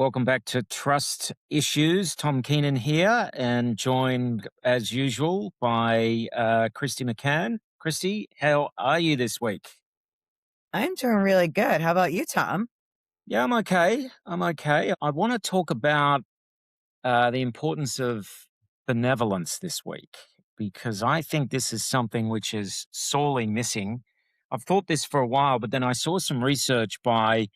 Welcome back to Trust Issues. Tom Keenan here, and joined as usual by Kristy McCann. Kristy, how are you this week? I'm doing really good. How about you, Tom? Yeah, I'm okay. I'm okay. I want to talk about the importance of benevolence this week because I think this is something which is sorely missing. I've thought this for a while, but then I saw some research by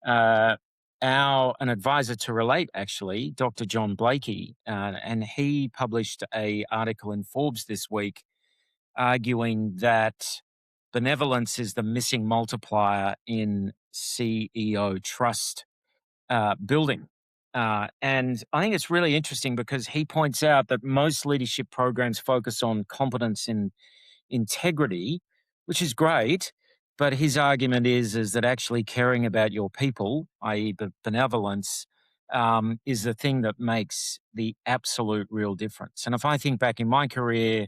uh, an advisor to Relate, actually, Dr. John Blakey, and he published a article in Forbes this week arguing that benevolence is the missing multiplier in CEO trust building. And I think it's really interesting because he points out that most leadership programs focus on competence in integrity, which is great. But his argument is that actually caring about your people, i.e., benevolence, is the thing that makes the absolute real difference. And if I think back in my career,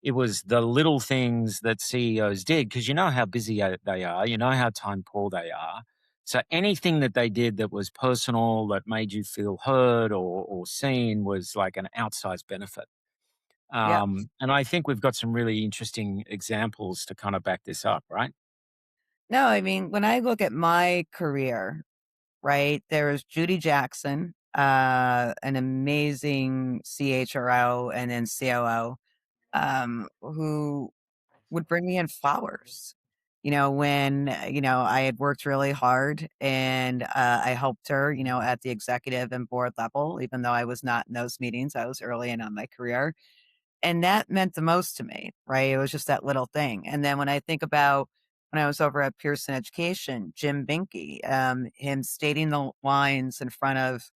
it was the little things that CEOs did because you know how busy they are, you know how time poor they are. So anything that they did that was personal, that made you feel heard or seen, was like an outsized benefit. Yep. And I think we've got some really interesting examples to kind of back this up, right? No, I mean, when I look at my career, right, there was Judy Jackson, an amazing CHRO and then COO, who would bring me in flowers. When, I had worked really hard and I helped her, at the executive and board level, even though I was not in those meetings, I was early in on my career. And that meant the most to me, right? It was just that little thing. And then when I think about when I was over at Pearson Education, Jim Binky, him stating the lines in front of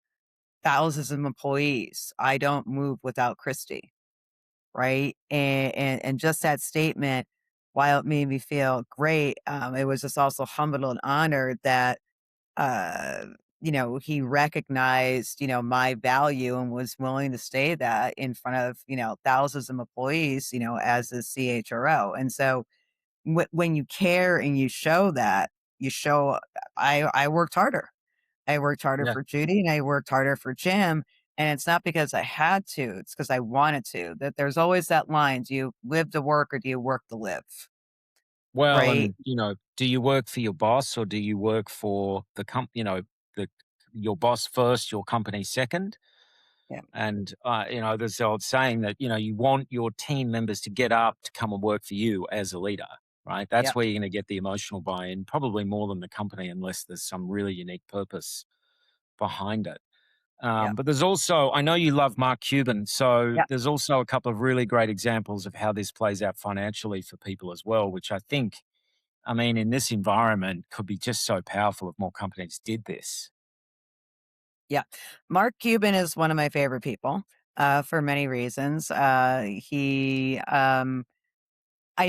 thousands of employees, I don't move without Christie, right? And just that statement, while it made me feel great, it was just also humbled and honored that uh, he recognized, my value and was willing to say that in front of, thousands of employees, as a CHRO. And so when you care and you show that, you show I worked harder. I worked harder Yeah. for Judy and I worked harder for Jim. And it's not because I had to, it's because I wanted to. That there's always that line, do you live to work or do you work to live? Well, Right. and do you work for your boss or do you work for the the your boss first, your company second? Yeah. And there's the old saying that you want your team members to get up to come and work for you as a leader, right? Yeah. That's where you're going to get the emotional buy-in, probably more than the company, unless there's some really unique purpose behind it. Yeah. But there's also, I know you love Mark Cuban, so Yeah. there's also a couple of really great examples of how this plays out financially for people as well, which I think, I mean, in this environment could be just so powerful if more companies did this. Yeah. Mark Cuban is one of my favorite people, for many reasons. I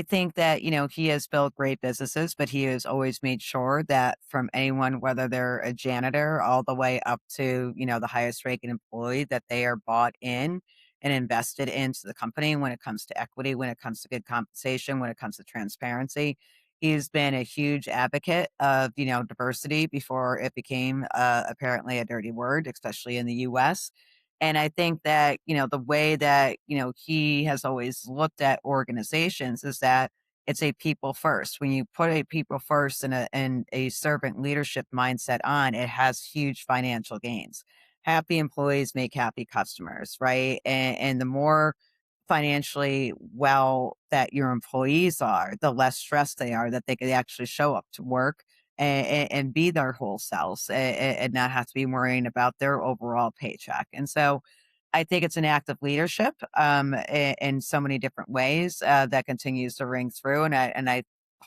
think that, he has built great businesses, but he has always made sure that from anyone, whether they're a janitor all the way up to, the highest ranking employee, that they are bought in and invested into the company when it comes to equity, when it comes to good compensation, when it comes to transparency. He's been a huge advocate of, diversity before it became apparently a dirty word, especially in the US. And I think that, the way that, he has always looked at organizations is that it's a people first. When you put a people first and a servant leadership mindset on, it has huge financial gains. Happy employees make happy customers, right? And the more financially well that your employees are, the less stressed they are that they could actually show up to work and be their whole selves and not have to be worrying about their overall paycheck. And so I think it's an act of leadership in so many different ways that continues to ring through. And I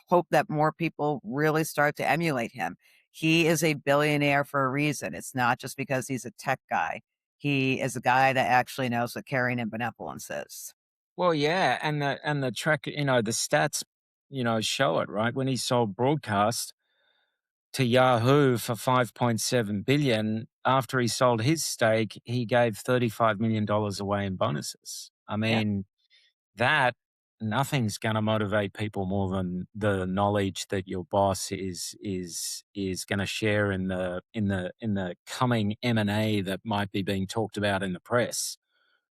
hope that more people really start to emulate him. He is a billionaire for a reason. It's not just because he's a tech guy. He is a guy that actually knows what caring and benevolence is. Well, yeah, and the track, the stats, show it, right? When he sold broadcast to Yahoo for 5.7 billion, after he sold his stake, he gave $35 million away in bonuses. I Yeah. mean, that nothing's going to motivate people more than the knowledge that your boss is going to share in the coming M&A that might be being talked about in the press,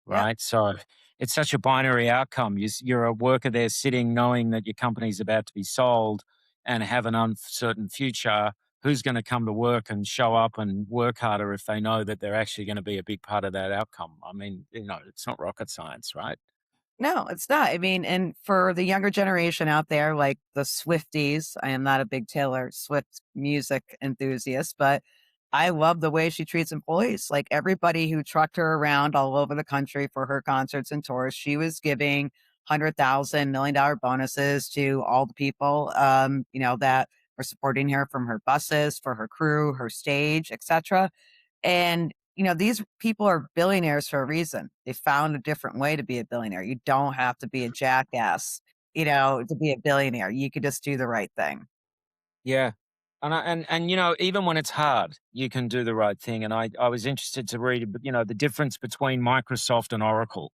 Yep. right? So it's such a binary outcome. You're a worker there sitting knowing that your company's about to be sold and have an uncertain future. Who's going to come to work and show up and work harder if they know that they're actually going to be a big part of that outcome? I mean, it's not rocket science, right? No, it's not. I mean, and for the younger generation out there, like the Swifties, I am not a big Taylor Swift music enthusiast, but I love the way she treats employees. Like everybody who trucked her around all over the country for her concerts and tours, she was giving 100,000 $1 million bonuses to all the people, that were supporting her from her buses, for her crew, her stage, etc. And, these people are billionaires for a reason. They found a different way to be a billionaire. You don't have to be a jackass, to be a billionaire. You could just do the right thing. Yeah. And even when it's hard, you can do the right thing. And I was interested to read, the difference between Microsoft and Oracle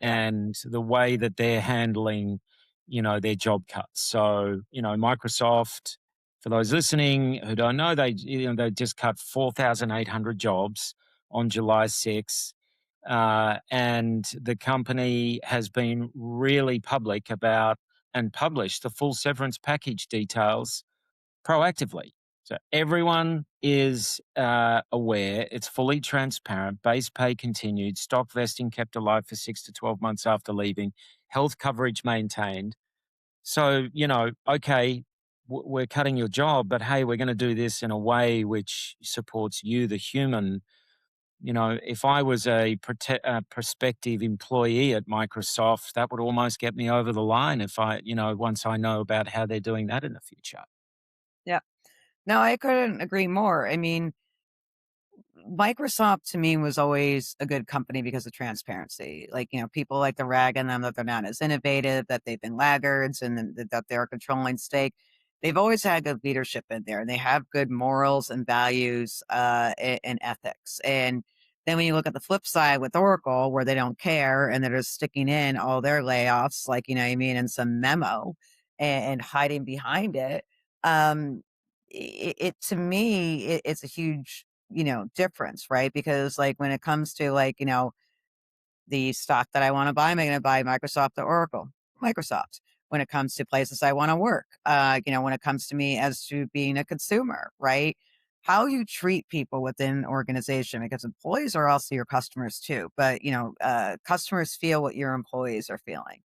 Yeah. and the way that they're handling, their job cuts. So, Microsoft, for those listening who don't know, they just cut 4,800 jobs on July 6th. And the company has been really public about and published the full severance package details proactively. So everyone is aware. It's fully transparent. Base pay continued. Stock vesting kept alive for 6 to 12 months after leaving. Health coverage maintained. So okay, we're cutting your job, but hey, we're going to do this in a way which supports you, the human. If I was a prospective employee at Microsoft, that would almost get me over the line. If once I know about how they're doing that in the future. Yeah. No, I couldn't agree more. I mean, Microsoft to me was always a good company because of transparency. Like, people like to rag on them that they're not as innovative, that they've been laggards, and that they're controlling stake. They've always had good leadership in there, and they have good morals and values, and ethics. And then when you look at the flip side with Oracle, where they don't care and they're just sticking in all their layoffs, like, you know what I mean, in some memo, and hiding behind it. Um, it to me, it's a huge difference, right? Because like when it comes to like, the stock that I want to buy, am I going to buy Microsoft or Oracle? Microsoft. When it comes to places I want to work, when it comes to me as to being a consumer, right? How you treat people within an organization, because employees are also your customers too. But customers feel what your employees are feeling.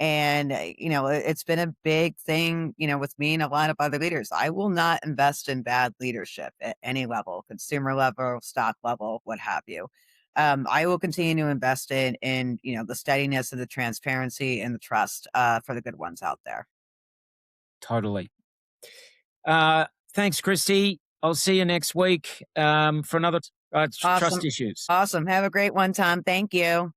And it's been a big thing, with me and a lot of other leaders. I will not invest in bad leadership at any level, consumer level, stock level, what have you. I will continue to invest in the steadiness and the transparency and the trust for the good ones out there. Totally. Thanks, Christy. I'll see you next week for another trust Awesome. issues. Awesome. Have a great one, Tom. Thank you.